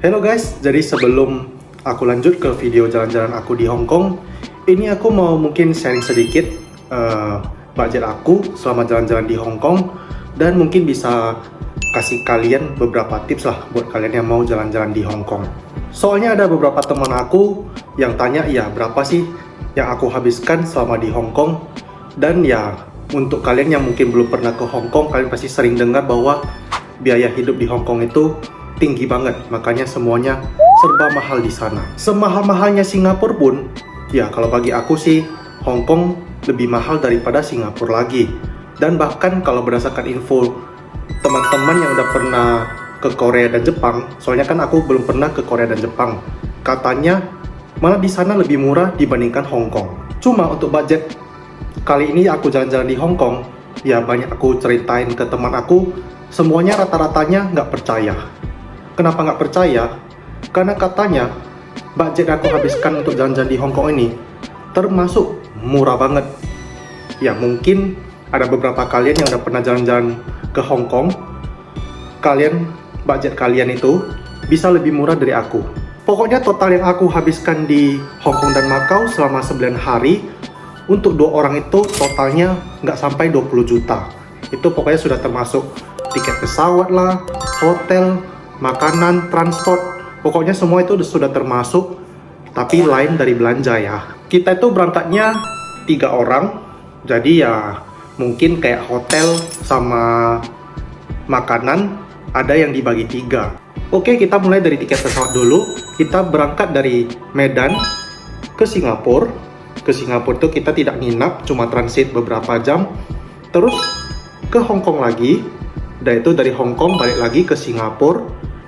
Hello guys, jadi sebelum aku lanjut ke video jalan-jalan aku di Hong Kong, ini aku mau mungkin sharing sedikit budget aku selama jalan-jalan di Hong Kong, dan mungkin bisa kasih kalian beberapa tips lah buat kalian yang mau jalan-jalan di Hong Kong. Soalnya ada beberapa teman aku yang tanya, ya berapa sih yang aku habiskan selama di Hong Kong, dan ya untuk kalian yang mungkin belum pernah ke Hong Kong, kalian pasti sering dengar bahwa biaya hidup di Hong Kong itu tinggi banget, makanya semuanya serba mahal di sana. Semahal-mahalnya Singapura pun, ya kalau bagi aku sih Hong Kong lebih mahal daripada Singapura lagi. Dan bahkan kalau berdasarkan info teman-teman yang udah pernah ke Korea dan Jepang, soalnya kan aku belum pernah ke Korea dan Jepang, katanya malah di sana lebih murah dibandingkan Hong Kong. Cuma untuk budget kali ini aku jalan-jalan di Hong Kong, ya banyak aku ceritain ke teman aku, semuanya rata-ratanya nggak percaya. Kenapa nggak percaya? Karena katanya budget aku habiskan untuk jalan-jalan di Hong Kong ini termasuk murah banget. Ya mungkin ada beberapa kalian yang udah pernah jalan-jalan ke Hong Kong, budget kalian itu bisa lebih murah dari aku. Pokoknya total yang aku habiskan di Hong Kong dan Macau selama 9 hari untuk 2 orang itu totalnya nggak sampai 20 juta. Itu pokoknya sudah termasuk tiket pesawat lah, hotel, makanan, transport, pokoknya semua itu sudah termasuk, tapi lain dari belanja ya. Kita itu berangkatnya 3 orang, jadi ya mungkin kayak hotel sama makanan ada yang dibagi 3. Oke, kita mulai dari tiket pesawat dulu. Kita berangkat dari Medan ke Singapura. Ke Singapura itu kita tidak nginap, cuma transit beberapa jam, terus ke Hong Kong lagi. Dan itu dari Hong Kong balik lagi ke Singapura,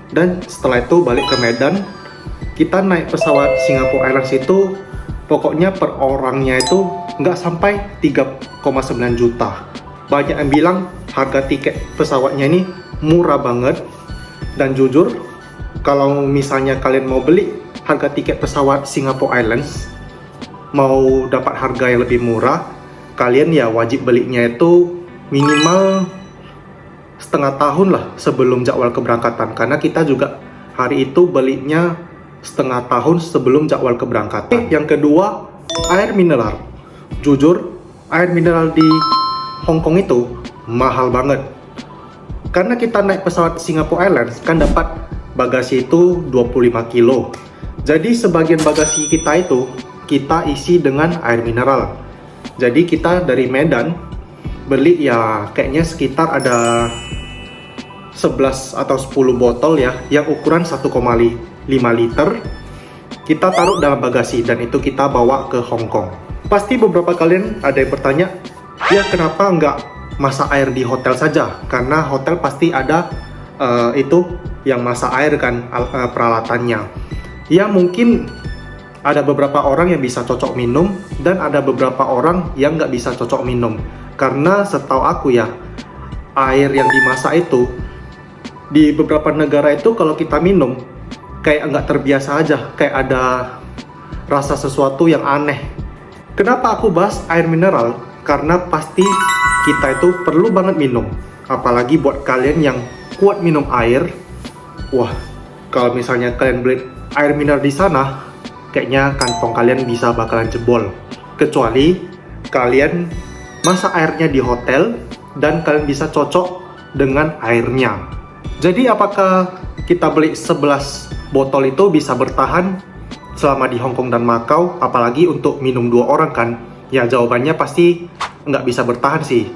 dan setelah itu balik ke Medan. Kita naik pesawat Singapore Airlines itu pokoknya per orangnya itu nggak sampai 3,9 juta. Banyak yang bilang harga tiket pesawatnya ini murah banget, dan jujur kalau misalnya kalian mau beli harga tiket pesawat Singapore Airlines, mau dapat harga yang lebih murah, kalian ya wajib belinya itu minimal setengah tahun lah sebelum jadwal keberangkatan, karena kita juga hari itu belinya setengah tahun sebelum jadwal keberangkatan. Yang kedua, air mineral. Jujur, air mineral di Hong Kong itu mahal banget, karena kita naik pesawat Singapore Airlines kan dapat bagasi itu 25 kilo. Jadi sebagian bagasi kita itu kita isi dengan air mineral. Jadi kita dari Medan beli ya kayaknya sekitar ada 11 atau 10 botol ya, yang ukuran 1,5 liter. Kita taruh dalam bagasi dan itu kita bawa ke Hong Kong. Pasti beberapa kalian ada yang bertanya, ya kenapa nggak masak air di hotel saja? Karena hotel pasti ada itu yang masak air kan, peralatannya. Ya mungkin ada beberapa orang yang bisa cocok minum, dan ada beberapa orang yang nggak bisa cocok minum. Karena setahu aku ya, air yang dimasak itu di beberapa negara itu kalau kita minum kayak nggak terbiasa aja, kayak ada rasa sesuatu yang aneh. Kenapa aku bahas air mineral? Karena pasti kita itu perlu banget minum, apalagi buat kalian yang kuat minum air. Wah, kalau misalnya kalian beli air mineral di sana, kayaknya kantong kalian bisa bakalan jebol. Kecuali kalian masak airnya di hotel dan kalian bisa cocok dengan airnya. Jadi apakah kita beli 11 botol itu bisa bertahan selama di Hong Kong dan Macau, apalagi untuk minum 2 orang kan? Ya jawabannya pasti nggak bisa bertahan sih.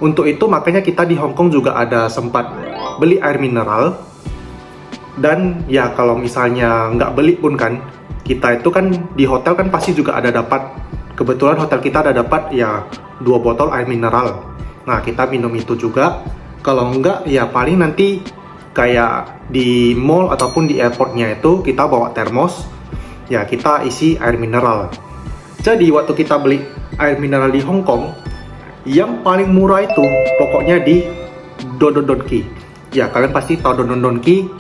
Untuk itu makanya kita di Hong Kong juga ada sempat beli air mineral. Dan ya kalau misalnya nggak beli pun kan, kita itu kan di hotel kan pasti juga ada dapat, kebetulan hotel kita ada dapat ya 2 botol air mineral. Nah kita minum itu juga. Kalau enggak ya paling nanti kayak di mall ataupun di airportnya itu kita bawa termos, ya kita isi air mineral. Jadi waktu kita beli air mineral di Hong Kong, yang paling murah itu pokoknya di Don Don Donki. Ya kalian pasti tahu Don Don Donki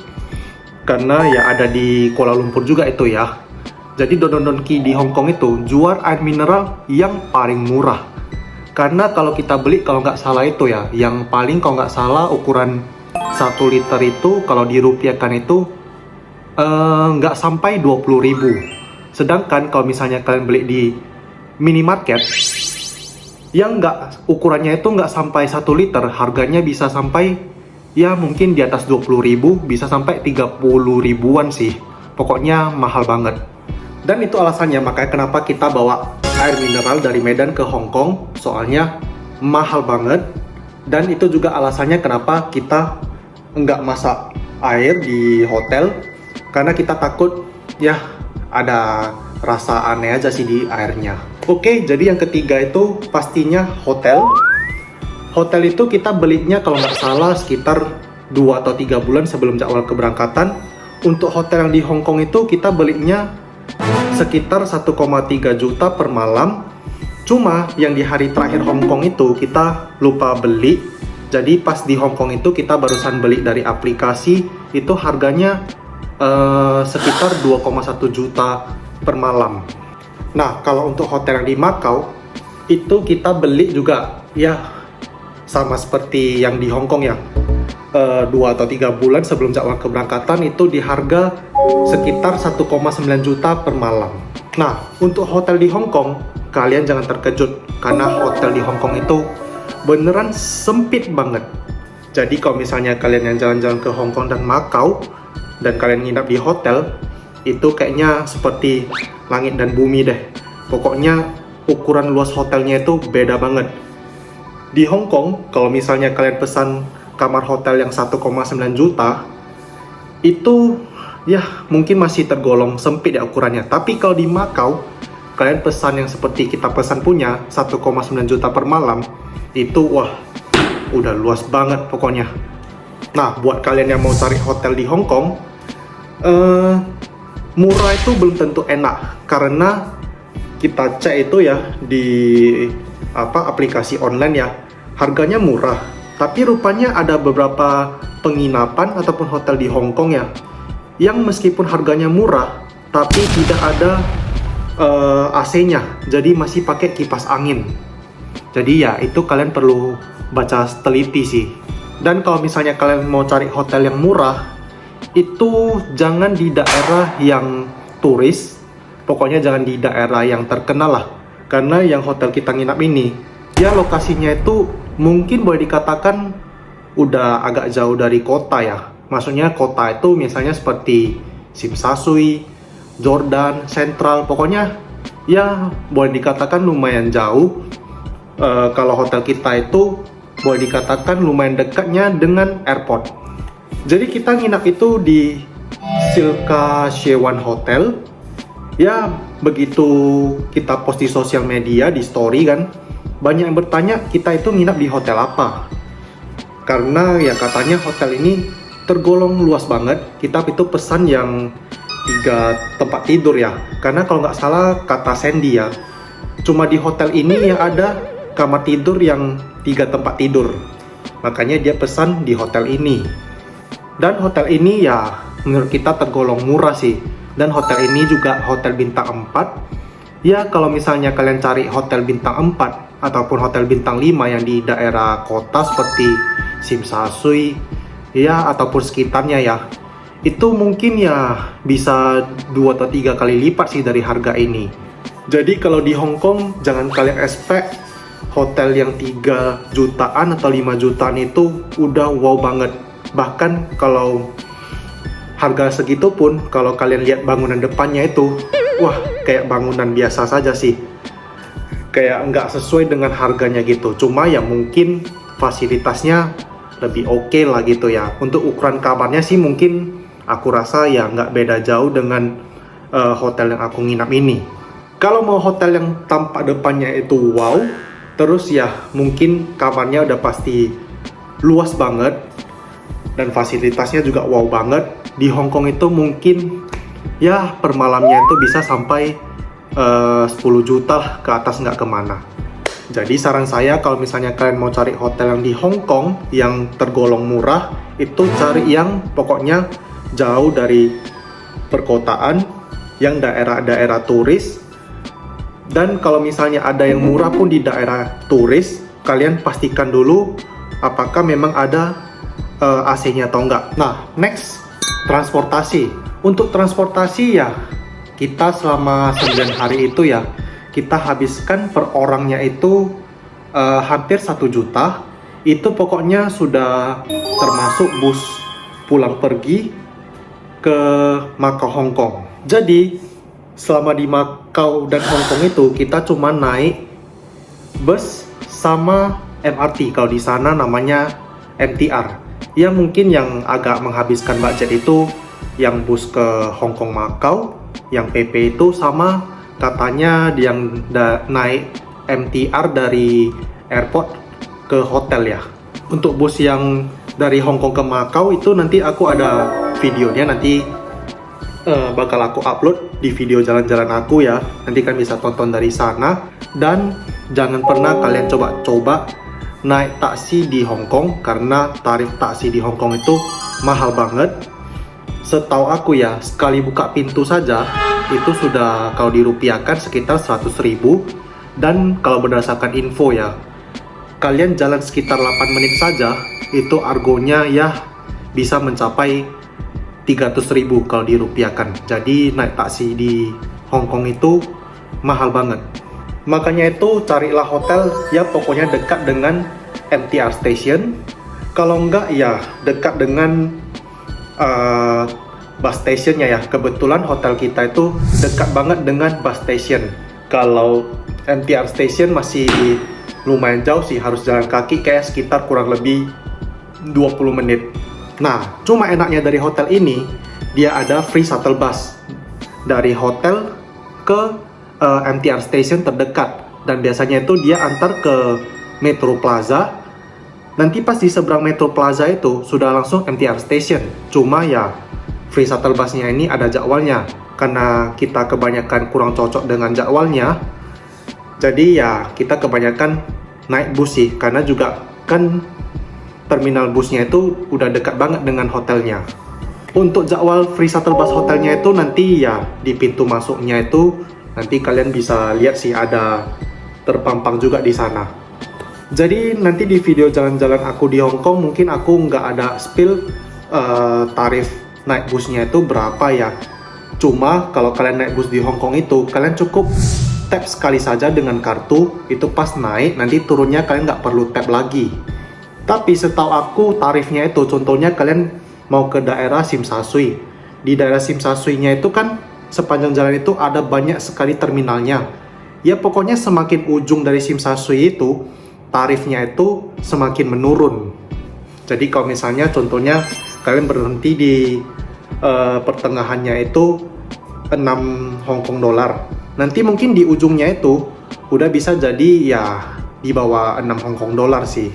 karena ya ada di Kuala Lumpur juga itu ya. Jadi Don Don Donki di Hong Kong itu jual air mineral yang paling murah. Karena kalau kita beli, kalau nggak salah itu ya, yang paling kalau nggak salah ukuran 1 liter itu kalau dirupiahkan itu nggak sampai 20.000. Sedangkan kalau misalnya kalian beli di minimarket yang ukurannya itu nggak sampai 1 liter, harganya bisa sampai ya mungkin di atas 20.000, bisa sampai 30 ribuan sih. Pokoknya mahal banget. Dan itu alasannya makanya kenapa kita bawa air mineral dari Medan ke Hong Kong, soalnya mahal banget. Dan itu juga alasannya kenapa kita nggak masak air di hotel, karena kita takut ya ada rasa aneh aja sih di airnya. Oke, jadi yang ketiga itu pastinya hotel. Hotel itu kita belinya kalau nggak salah sekitar 2 atau 3 bulan sebelum jadwal keberangkatan. Untuk hotel yang di Hong Kong itu kita belinya sekitar 1,3 juta per malam. Cuma yang di hari terakhir Hong Kong itu kita lupa beli. Jadi pas di Hong Kong itu kita barusan beli dari aplikasi, itu harganya sekitar 2,1 juta per malam. Nah, kalau untuk hotel yang di Macau itu kita beli juga ya sama seperti yang di Hong Kong ya, 2 atau 3 bulan sebelum jadwal keberangkatan, itu di harga sekitar 1,9 juta per malam. Nah, untuk hotel di Hong Kong kalian jangan terkejut karena hotel di Hong Kong itu beneran sempit banget. Jadi kalau misalnya kalian yang jalan-jalan ke Hong Kong dan Macau dan kalian nginap di hotel, itu kayaknya seperti langit dan bumi deh. Pokoknya ukuran luas hotelnya itu beda banget. Di Hong Kong, kalau misalnya kalian pesan kamar hotel yang 1,9 juta, itu ya mungkin masih tergolong sempit ya ukurannya. Tapi kalau di Macau, kalian pesan yang seperti kita pesan punya 1,9 juta per malam, itu wah udah luas banget pokoknya. Nah, buat kalian yang mau cari hotel di Hong Kong, murah itu belum tentu enak, karena kita cek itu ya di aplikasi online ya, harganya murah, tapi rupanya ada beberapa penginapan ataupun hotel di Hong Kong ya yang meskipun harganya murah tapi tidak ada AC-nya, jadi masih pakai kipas angin. Jadi ya itu kalian perlu baca teliti sih. Dan kalau misalnya kalian mau cari hotel yang murah, itu jangan di daerah yang turis, pokoknya jangan di daerah yang terkenal lah. Karena yang hotel kita nginap ini, ya lokasinya itu mungkin boleh dikatakan udah agak jauh dari kota ya. Maksudnya kota itu misalnya seperti Tsim Sha Tsui, Jordan, Central, pokoknya ya boleh dikatakan lumayan jauh. Kalau hotel kita itu boleh dikatakan lumayan dekatnya dengan airport. Jadi kita nginap itu di Silka Shewan Hotel. Ya begitu kita post di sosial media, di story kan, banyak yang bertanya kita itu nginap di hotel apa. Karena ya katanya hotel ini tergolong luas banget. Kita itu pesan yang 3 tempat tidur ya. Karena kalau nggak salah kata Sandy ya, cuma di hotel ini yang ada kamar tidur yang 3 tempat tidur. Makanya dia pesan di hotel ini. Dan hotel ini ya menurut kita tergolong murah sih. Dan hotel ini juga hotel bintang 4. Ya kalau misalnya kalian cari hotel bintang 4 ataupun hotel bintang 5 yang di daerah kota seperti Tsim Sha Tsui ya ataupun sekitarnya ya, itu mungkin ya bisa 2 atau 3 kali lipat sih dari harga ini. Jadi kalau di Hong Kong jangan kalian expect hotel yang 3 jutaan atau 5 jutaan itu udah wow banget. Bahkan kalau harga segitu pun, kalau kalian lihat bangunan depannya itu, wah kayak bangunan biasa saja sih. Kayak nggak sesuai dengan harganya gitu. Cuma ya mungkin fasilitasnya lebih oke lah gitu ya. Untuk ukuran kamarnya sih mungkin aku rasa ya nggak beda jauh dengan hotel yang aku nginap ini. Kalau mau hotel yang tampak depannya itu wow, terus ya mungkin kamarnya udah pasti luas banget dan fasilitasnya juga wow banget. Di Hong Kong itu mungkin ya per malamnya itu bisa sampai 10 juta ke atas, nggak kemana. Jadi saran saya kalau misalnya kalian mau cari hotel yang di Hong Kong yang tergolong murah, itu cari yang pokoknya jauh dari perkotaan, yang daerah-daerah turis. Dan kalau misalnya ada yang murah pun di daerah turis, kalian pastikan dulu apakah memang ada AC-nya atau enggak. Nah, next, transportasi. Untuk transportasi ya, kita selama 9 hari itu ya, kita habiskan per orangnya itu hampir 1 juta. Itu pokoknya sudah termasuk bus pulang pergi ke Macau Hong Kong. Jadi selama di Macau dan Hong Kong itu kita cuma naik bus sama MRT. Kalau di sana namanya MTR. Ya mungkin yang agak menghabiskan budget itu yang bus ke Hong Kong Macau, yang PP itu, sama katanya yang naik MTR dari airport ke hotel ya. Untuk bus yang dari Hong Kong ke Macau itu nanti aku ada videonya, nanti bakal aku upload di video jalan-jalan aku ya. Nanti kan bisa tonton dari sana. Dan jangan pernah kalian coba-coba naik taksi di Hong Kong, karena tarif taksi di Hong Kong itu mahal banget. Setahu aku ya, sekali buka pintu saja itu sudah kalau dirupiahkan sekitar 100.000. Dan kalau berdasarkan info ya, kalian jalan sekitar 8 menit saja itu argonya ya bisa mencapai 300.000 kalau dirupiahkan. Jadi naik taksi di Hong Kong itu mahal banget. Makanya itu carilah hotel ya pokoknya dekat dengan MTR station. Kalau enggak ya dekat dengan bus stationnya ya. Kebetulan hotel kita itu dekat banget dengan bus station. Kalau MTR station masih lumayan jauh sih, harus jalan kaki kayak sekitar kurang lebih 20 menit. Nah, cuma enaknya dari hotel ini, dia ada free shuttle bus dari hotel ke MTR station terdekat. Dan biasanya itu dia antar ke Metro Plaza. Nanti pas di seberang Metro Plaza itu sudah langsung MTR station. Cuma ya free shuttle busnya ini ada jadwalnya. Karena kita kebanyakan kurang cocok dengan jadwalnya, jadi ya kita kebanyakan naik bus sih. Karena juga kan terminal busnya itu udah dekat banget dengan hotelnya. Untuk jadwal free shuttle bus hotelnya itu nanti ya di pintu masuknya itu nanti kalian bisa lihat sih, ada terpampang juga di sana. Jadi nanti di video jalan-jalan aku di Hong Kong mungkin aku nggak ada spill tarif naik busnya itu berapa ya. Cuma kalau kalian naik bus di Hong Kong itu kalian cukup tap sekali saja dengan kartu, itu pas naik, nanti turunnya kalian nggak perlu tap lagi. Tapi setahu aku tarifnya itu, contohnya kalian mau ke daerah Tsim Sha Tsui. Di daerah Tsim Sha Tsui-nya itu kan sepanjang jalan itu ada banyak sekali terminalnya. Ya pokoknya semakin ujung dari Tsim Sha Tsui itu tarifnya itu semakin menurun. Jadi kalau misalnya contohnya kalian berhenti di pertengahannya itu 6 Hong Kong dolar, nanti mungkin di ujungnya itu udah bisa jadi ya di bawah 6 Hong Kong dolar sih.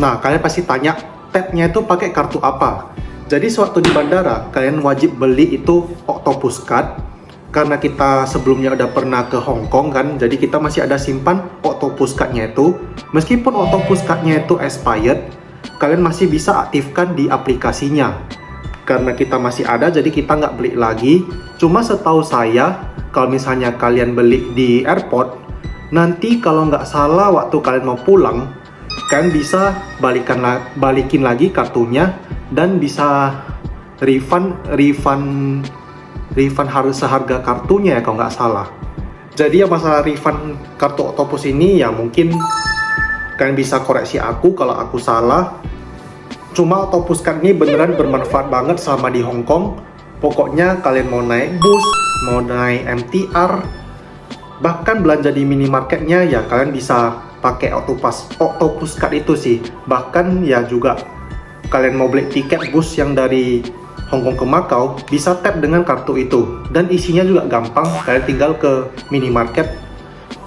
Nah, kalian pasti tanya tap-nya itu pakai kartu apa? Jadi sewaktu di bandara kalian wajib beli itu Octopus Card, karena kita sebelumnya udah pernah ke Hong Kong kan, jadi kita masih ada simpan Octopus Card-nya itu. Meskipun Octopus Card-nya itu expired, kalian masih bisa aktifkan di aplikasinya. Karena kita masih ada, jadi kita nggak beli lagi. Cuma setahu saya, kalau misalnya kalian beli di airport, nanti kalau nggak salah waktu kalian mau pulang, kalian bisa balikin lagi kartunya dan bisa refund harus seharga kartunya ya kalau nggak salah. Jadi ya masalah refund kartu Octopus ini ya mungkin kalian bisa koreksi aku kalau aku salah. Cuma Octopus Card ini beneran bermanfaat banget selama di Hong Kong. Pokoknya kalian mau naik bus, mau naik MTR, bahkan belanja di minimarketnya ya kalian bisa pakai Octopus Card itu sih. Bahkan ya juga kalian mau beli tiket bus yang dari Hong Kong ke Macau bisa tap dengan kartu itu. Dan isinya juga gampang, kalian tinggal ke minimarket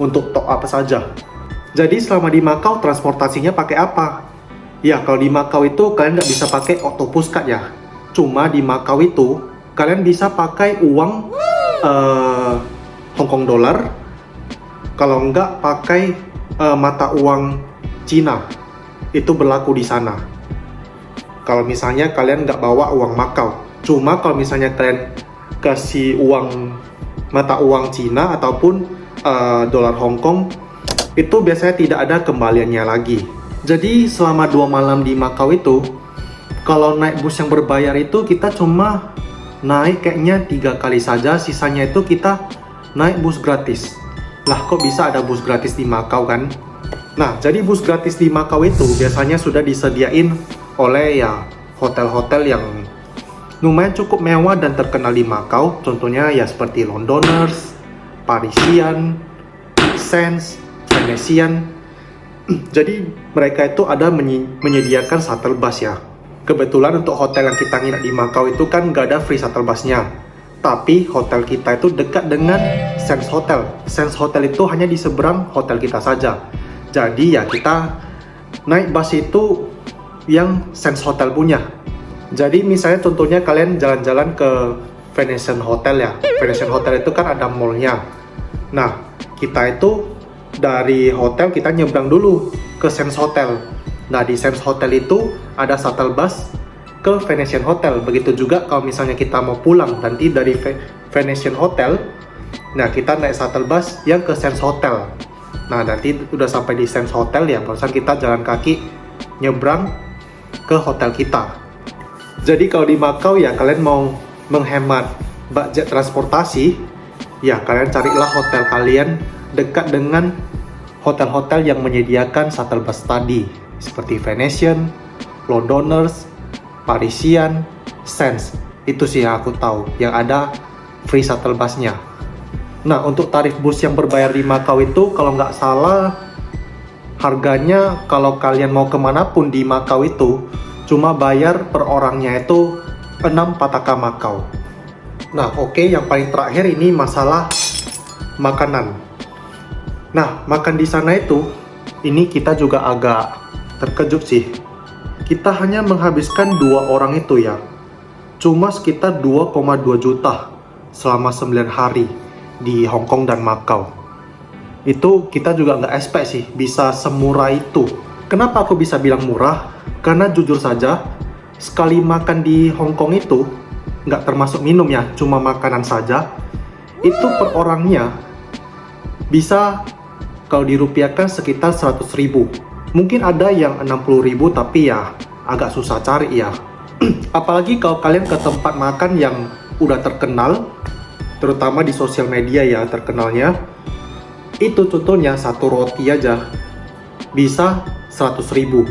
untuk top up saja. Jadi selama di Macau transportasinya pakai apa? Ya kalau di Macau itu kalian nggak bisa pakai Octopus Card ya. Cuma di Macau itu kalian bisa pakai uang Hong Kong dolar. Kalau nggak pakai mata uang Cina, itu berlaku di sana. Kalau misalnya kalian nggak bawa uang Macau. Cuma kalau misalnya kalian kasih uang mata uang Cina ataupun dolar Hong Kong, itu biasanya tidak ada kembaliannya lagi. Jadi selama 2 malam di Macau itu, kalau naik bus yang berbayar itu kita cuma naik kayaknya 3 kali saja, sisanya itu kita naik bus gratis. Lah kok bisa ada bus gratis di Makau kan? Nah, jadi bus gratis di Makau itu biasanya sudah disediain oleh ya hotel-hotel yang lumayan cukup mewah dan terkenal di Makau. Contohnya ya seperti Londoners, Parisian, Sands, Venetian. Jadi mereka itu ada menyediakan shuttle bus ya. Kebetulan untuk hotel yang kita nginap di Makau itu kan nggak ada free shuttle busnya. Tapi hotel kita itu dekat dengan Sands Hotel. Sands Hotel itu hanya di seberang hotel kita saja. Jadi ya kita naik bus itu yang Sands Hotel punya. Jadi misalnya contohnya kalian jalan-jalan ke Venetian Hotel ya. Venetian Hotel itu kan ada mallnya. Nah, kita itu dari hotel kita nyebrang dulu ke Sands Hotel. Nah, di Sands Hotel itu ada shuttle bus ke Venetian Hotel. Begitu juga kalau misalnya kita mau pulang nanti dari Venetian Hotel, nah kita naik shuttle bus yang ke Sands Hotel. Nah, nanti udah sampai di Sands Hotel ya, barusan kita jalan kaki nyebrang ke hotel kita. Jadi kalau di Makau ya kalian mau menghemat budget transportasi, ya kalian carilah hotel kalian dekat dengan hotel-hotel yang menyediakan shuttle bus tadi, seperti Venetian, Londoners, Parisian, Sands. Itu sih yang aku tahu, yang ada free shuttle busnya. Nah, untuk tarif bus yang berbayar di Makau itu kalau nggak salah harganya kalau kalian mau kemanapun di Makau itu cuma bayar per orangnya itu 6 pataka Makau. Nah, oke, yang paling terakhir ini masalah makanan. Nah, makan di sana itu, ini kita juga agak terkejut sih. Kita hanya menghabiskan 2 orang itu ya, cuma sekitar 2,2 juta selama 9 hari di Hong Kong dan Makau. Itu kita juga nggak expect sih bisa semurah itu. Kenapa aku bisa bilang murah? Karena jujur saja, sekali makan di Hong Kong itu, nggak termasuk minum ya, cuma makanan saja, itu per orangnya bisa kalau dirupiahkan sekitar 100.000. Mungkin ada yang 60.000 tapi ya agak susah cari ya. Apalagi kalau kalian ke tempat makan yang udah terkenal, terutama di sosial media ya terkenalnya. Itu contohnya satu roti aja bisa 100.000.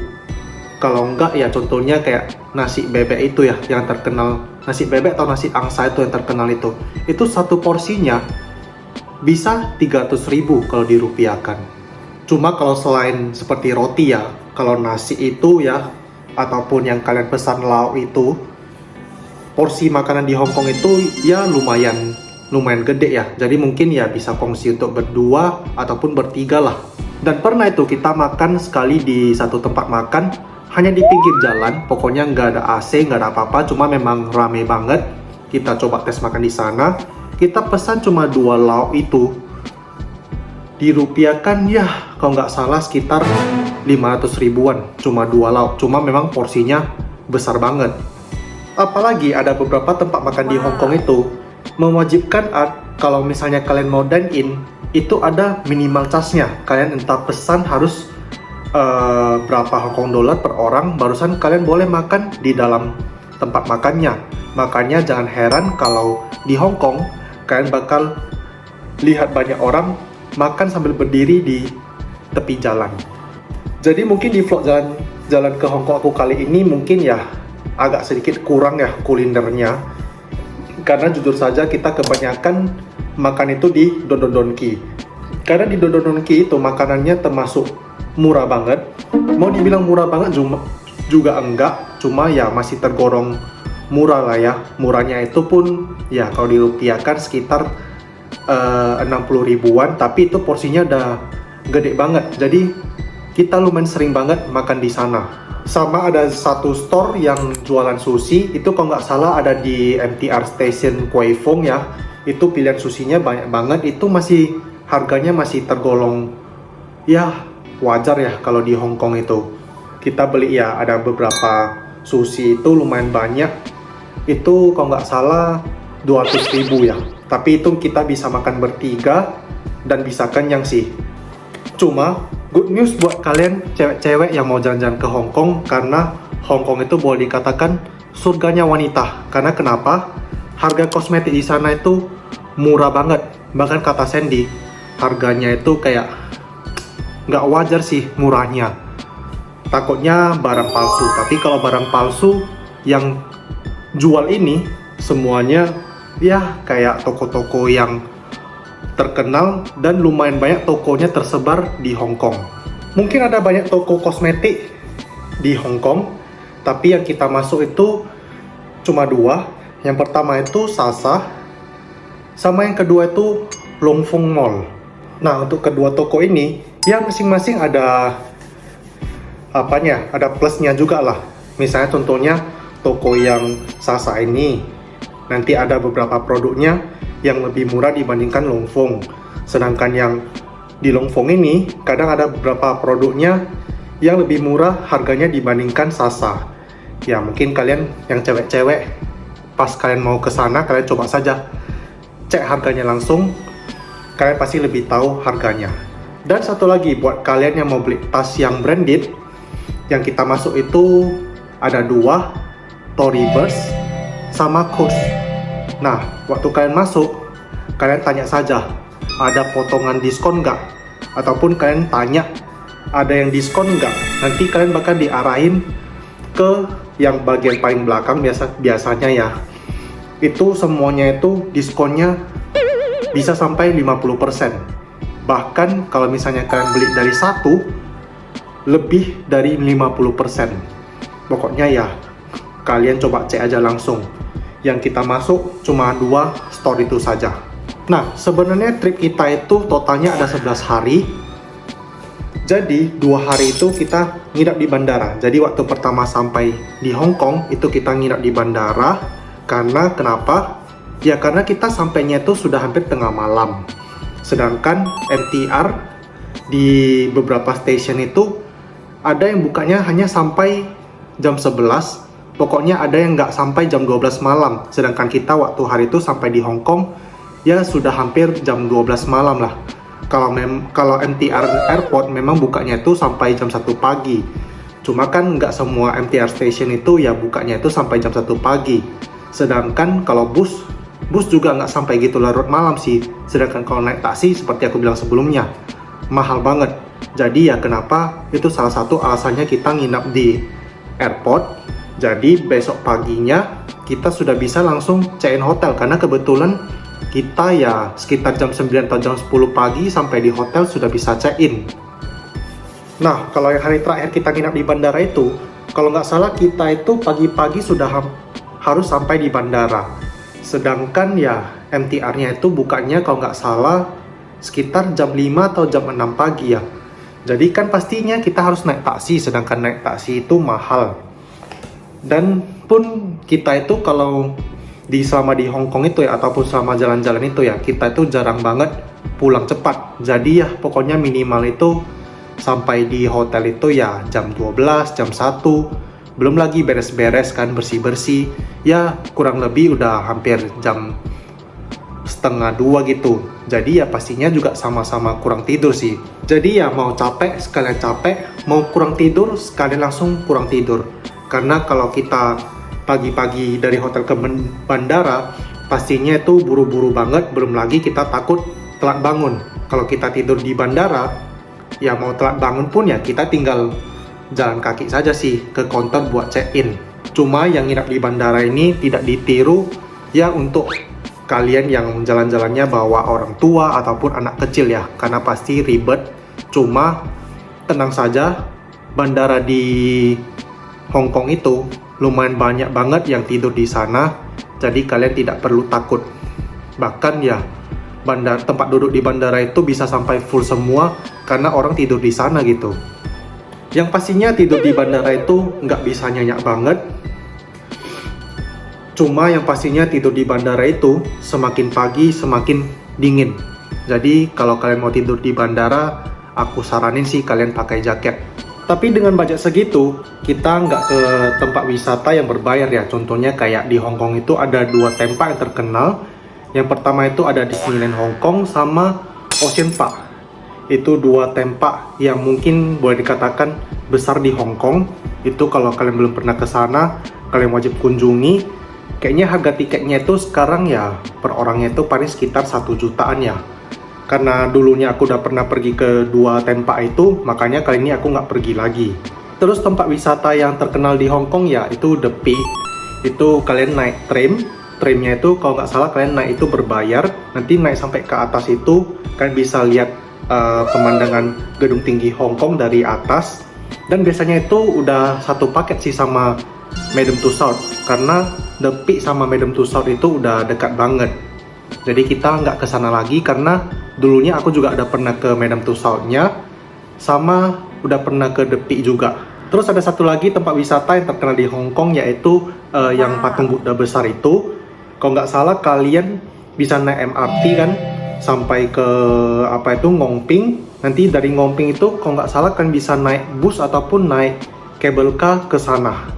Kalau enggak ya contohnya kayak nasi bebek itu ya yang terkenal. Nasi bebek atau nasi angsa itu yang terkenal itu. Itu satu porsinya bisa 300.000 kalau dirupiahkan. Cuma kalau selain seperti roti ya, kalau nasi itu ya, ataupun yang kalian pesan lauk itu, porsi makanan di Hong Kong itu ya lumayan gede ya. Jadi mungkin ya bisa kongsi untuk berdua ataupun bertiga lah. Dan pernah itu kita makan sekali di satu tempat makan, hanya di pinggir jalan, pokoknya nggak ada AC, nggak ada apa-apa, cuma memang rame banget. Kita coba tes makan di sana. Kita pesan cuma 2 lauk itu dirupiahkan ya kalau nggak salah sekitar 500 ribuan cuma 2 lauk, cuma memang porsinya besar banget. Apalagi ada beberapa tempat makan di Hong Kong itu mewajibkan kalau misalnya kalian mau dine in itu ada minimal charge-nya. Kalian entah pesan harus berapa Hong Kong dollar per orang, barusan kalian boleh makan di dalam tempat makannya. Makanya jangan heran kalau di Hong Kong kalian bakal lihat banyak orang makan sambil berdiri di tepi jalan. Jadi mungkin di vlog jalan ke Hong Kong aku kali ini mungkin ya agak sedikit kurang ya kulinernya. Karena jujur saja kita kebanyakan makan itu di Don Don Donki. Karena di Don Don Donki itu makanannya termasuk murah banget. Mau dibilang murah banget juga enggak, cuma ya masih tergolong murah lah ya. Murahnya itu pun ya kalau dirupiahkan sekitar 60 ribuan, tapi itu porsinya udah gede banget. Jadi kita lumayan sering banget makan di sana. Sama ada satu store yang jualan sushi, itu kalau nggak salah ada di MTR Station Kwai Fong ya. Itu pilihan sushinya banyak banget, itu masih harganya masih tergolong ya wajar ya kalau di Hong Kong itu. Kita beli ya ada beberapa sushi itu lumayan banyak. Itu kalau nggak salah 200.000 ya. Tapi itu kita bisa makan bertiga dan bisa kenyang sih. Cuma good news buat kalian cewek-cewek yang mau jalan-jalan ke Hong Kong, karena Hong Kong itu boleh dikatakan surganya wanita. Karena kenapa? harga kosmetik di sana itu murah banget. Bahkan kata Sandy, harganya itu kayak nggak wajar sih murahnya. Takutnya barang palsu. Tapi kalau barang palsu yang jual ini semuanya ya kayak toko-toko yang terkenal dan lumayan banyak tokonya tersebar di Hong Kong. Mungkin ada banyak toko kosmetik di Hong Kong, tapi yang kita masuk itu cuma dua. Yang pertama itu Sasa, sama yang kedua itu Long Fong Mall. Nah, untuk kedua toko ini, ya masing-masing ada apanya, ada plusnya juga lah. Misalnya contohnya toko yang Sasa ini, nanti ada beberapa produknya yang lebih murah dibandingkan Long Fong. Sedangkan yang di Long Fong ini, kadang ada beberapa produknya yang lebih murah harganya dibandingkan Sasa. Ya mungkin kalian yang cewek-cewek, pas kalian mau ke sana, kalian coba saja cek harganya langsung, kalian pasti lebih tahu harganya. Dan satu lagi buat kalian yang mau beli tas yang branded, yang kita masuk itu ada dua, Tory Burch sama Coach. Nah, waktu kalian masuk, kalian tanya saja, ada potongan diskon nggak? Ataupun kalian tanya, ada yang diskon nggak? Nanti kalian bakal diarahin ke yang bagian paling belakang. Biasanya ya, itu semuanya itu diskonnya bisa sampai 50%. Bahkan kalau misalnya kalian beli dari satu, lebih dari 50%. Pokoknya ya, kalian coba cek aja langsung. Yang kita masuk cuma dua store itu saja. Nah, sebenarnya trip kita itu totalnya ada 11 hari. Jadi 2 hari itu kita nginap di bandara. Jadi waktu pertama sampai di Hong Kong itu kita nginap di bandara. Karena kenapa? Ya karena kita sampainya itu sudah hampir tengah malam. Sedangkan MTR di beberapa stasiun itu ada yang bukanya hanya sampai jam 11. Pokoknya ada yang nggak sampai jam 12 malam. Sedangkan kita waktu hari itu sampai di Hong Kong ya sudah hampir jam 12 malam lah. Kalau MTR Airport memang bukanya itu sampai jam 1 pagi. Cuma kan nggak semua MTR station itu ya bukanya itu sampai jam 1 pagi. Sedangkan kalau bus juga nggak sampai gitu larut malam sih. Sedangkan kalau naik taksi seperti aku bilang sebelumnya, mahal banget. Jadi ya kenapa itu salah satu alasannya kita nginap di airport. Jadi besok paginya kita sudah bisa langsung check in hotel. Karena kebetulan kita ya sekitar jam 9 atau jam 10 pagi sampai di hotel sudah bisa check in. Nah, kalau yang hari terakhir kita nginap di bandara itu, kalau nggak salah kita itu pagi-pagi sudah harus sampai di bandara. Sedangkan ya MTR-nya itu bukanya kalau nggak salah sekitar jam 5 atau jam 6 pagi ya. Jadi kan pastinya kita harus naik taksi, sedangkan naik taksi itu mahal. Dan pun kita itu kalau selama di Hong Kong itu ya, ataupun selama jalan-jalan itu ya, kita itu jarang banget pulang cepat. Jadi ya pokoknya minimal itu sampai di hotel itu ya jam 12, jam 1. Belum lagi beres-beres kan, bersih-bersih. Ya kurang lebih udah hampir jam setengah 2 gitu. Jadi ya pastinya juga sama-sama kurang tidur sih. Jadi ya mau capek sekalian capek, mau kurang tidur sekalian langsung kurang tidur. Karena kalau kita pagi-pagi dari hotel ke bandara, pastinya itu buru-buru banget. Belum lagi kita takut telat bangun. Kalau kita tidur di bandara, ya mau telat bangun pun ya kita tinggal jalan kaki saja sih ke counter buat check-in. Cuma yang nginap di bandara ini tidak ditiru ya untuk kalian yang jalan-jalannya bawa orang tua ataupun anak kecil ya, karena pasti ribet. Cuma tenang saja, bandara di Hong Kong itu lumayan banyak banget yang tidur di sana, jadi kalian tidak perlu takut. Bahkan ya tempat duduk di bandara itu bisa sampai full semua karena orang tidur di sana gitu. Yang pastinya tidur di bandara itu nggak bisa nyenyak banget. Cuma yang pastinya tidur di bandara itu semakin pagi semakin dingin. Jadi kalau kalian mau tidur di bandara, aku saranin sih kalian pakai jaket. Tapi dengan budget segitu, kita nggak ke tempat wisata yang berbayar ya. Contohnya kayak di Hong Kong itu ada 2 tempat yang terkenal. Yang pertama itu ada Disneyland Hong Kong sama Ocean Park. Itu 2 tempat yang mungkin boleh dikatakan besar di Hong Kong. Itu kalau kalian belum pernah ke sana, kalian wajib kunjungi. Kayaknya harga tiketnya itu sekarang ya per orangnya itu paling sekitar 1 jutaan ya. Karena dulunya aku udah pernah pergi ke dua tempat itu, makanya kali ini aku nggak pergi lagi. Terus tempat wisata yang terkenal di Hong Kong ya itu The Peak. Itu kalian naik tramnya itu kalau nggak salah kalian naik itu berbayar. Nanti naik sampai ke atas itu kalian bisa lihat pemandangan gedung tinggi Hong Kong dari atas. Dan biasanya itu udah satu paket sih sama Madame Tussauds, karena The Peak sama Madame Tussauds itu udah dekat banget. Jadi kita nggak kesana lagi karena dulunya aku juga udah pernah ke Madame Tussauds-nya, sama udah pernah ke The Peak juga. Terus ada satu lagi tempat wisata yang terkenal di Hong Kong, yaitu yang patung Buddha besar itu. Kalau nggak salah kalian bisa naik MRT kan sampai ke Ngong Ping. Nanti dari Ngong Ping itu kalau nggak salah kan bisa naik bus ataupun naik cable car ke sana.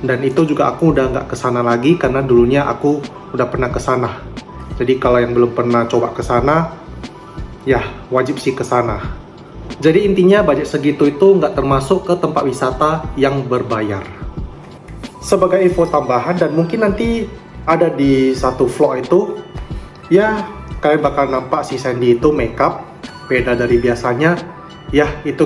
Dan itu juga aku udah nggak kesana lagi karena dulunya aku udah pernah kesana. Jadi kalau yang belum pernah coba kesana, ya wajib sih kesana. Jadi intinya budget segitu itu nggak termasuk ke tempat wisata yang berbayar. Sebagai info tambahan dan mungkin nanti ada di satu vlog itu, ya kalian bakal nampak si Sandy itu makeup beda dari biasanya. Ya itu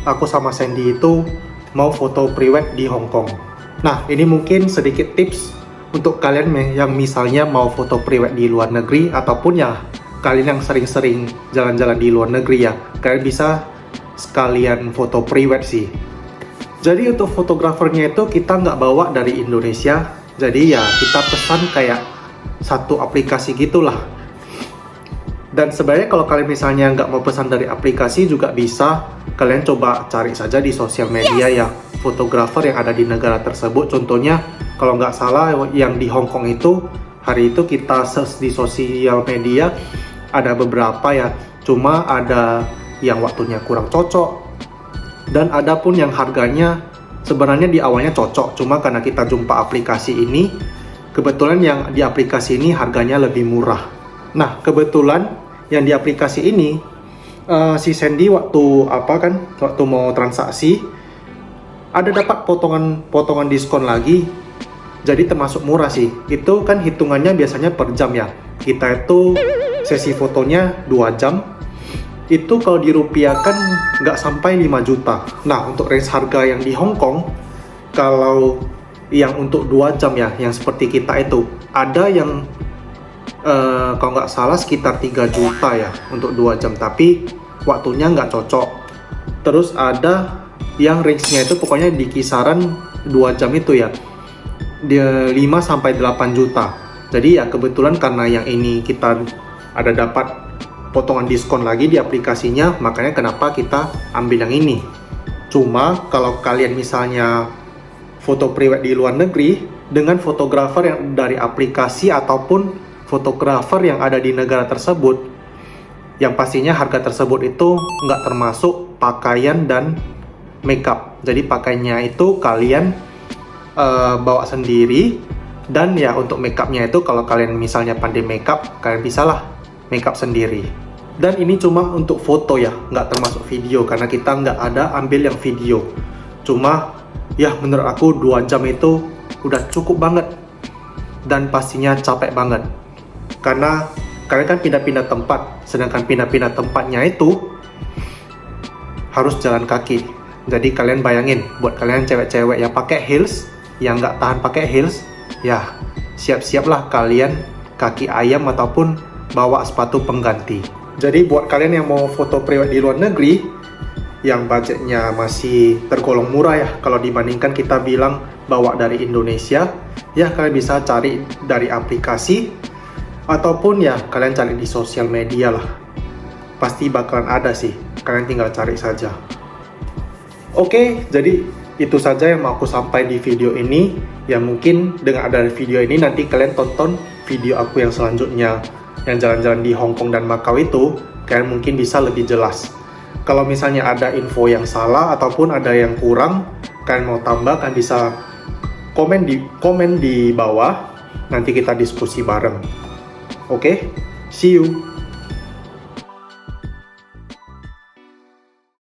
aku sama Sandy itu mau foto pre-wed di Hong Kong. Nah, ini mungkin sedikit tips untuk kalian yang misalnya mau foto pre-wed di luar negeri, ataupun ya kalian yang sering-sering jalan-jalan di luar negeri ya, kalian bisa sekalian foto pre-wed sih. Jadi untuk fotografernya itu kita nggak bawa dari Indonesia, jadi ya kita pesan kayak satu aplikasi gitulah. Dan sebenarnya kalau kalian misalnya nggak mau pesan dari aplikasi juga bisa, kalian coba cari saja di sosial media ya fotografer yang ada di negara tersebut. Contohnya kalau nggak salah yang di Hong Kong itu, hari itu kita search di sosial media ada beberapa ya, cuma ada yang waktunya kurang cocok dan ada pun yang harganya sebenarnya di awalnya cocok, cuma karena kita jumpa aplikasi ini, kebetulan yang di aplikasi ini harganya lebih murah. Nah kebetulan yang di aplikasi ini si Sandy waktu mau transaksi ada dapat potongan diskon lagi, jadi termasuk murah sih. Itu kan hitungannya biasanya per jam ya, kita itu sesi fotonya 2 jam, itu kalau dirupiahkan nggak sampai 5 juta. Nah untuk range harga yang di Hong Kong, kalau yang untuk 2 jam ya, yang seperti kita itu ada yang kalau nggak salah sekitar 3 juta ya untuk 2 jam, tapi waktunya nggak cocok. Terus ada yang range-nya itu pokoknya di kisaran 2 jam itu ya, dia 5-8 juta. Jadi ya kebetulan karena yang ini kita ada dapat potongan diskon lagi di aplikasinya, makanya kenapa kita ambil yang ini. Cuma kalau kalian misalnya foto pre-wed di luar negeri dengan fotografer yang dari aplikasi ataupun fotografer yang ada di negara tersebut, yang pastinya harga tersebut itu nggak termasuk pakaian dan makeup. Jadi pakaiannya itu kalian bawa sendiri, dan ya untuk makeupnya itu kalau kalian misalnya pandai makeup, kalian bisalah makeup sendiri. Dan ini cuma untuk foto ya, nggak termasuk video karena kita nggak ada ambil yang video. Cuma ya menurut aku 2 jam itu udah cukup banget, dan pastinya capek banget karena kalian kan pindah-pindah tempat, sedangkan pindah-pindah tempatnya itu harus jalan kaki. Jadi kalian bayangin, buat kalian cewek-cewek yang pakai heels, yang nggak tahan pakai heels, ya siap-siaplah kalian kaki ayam ataupun bawa sepatu pengganti. Jadi buat kalian yang mau foto pre-wed di luar negeri, yang budgetnya masih tergolong murah ya, kalau dibandingkan kita bilang bawa dari Indonesia, ya kalian bisa cari dari aplikasi, ataupun ya kalian cari di sosial media lah. Pasti bakalan ada sih, kalian tinggal cari saja. Oke, jadi itu saja yang mau aku sampai di video ini. Ya mungkin dengan ada video ini nanti kalian tonton video aku yang selanjutnya, yang jalan-jalan di Hong Kong dan Macau itu, kalian mungkin bisa lebih jelas. Kalau misalnya ada info yang salah ataupun ada yang kurang, kalian mau tambah, kalian bisa komen di bawah, nanti kita diskusi bareng. Oke, see you.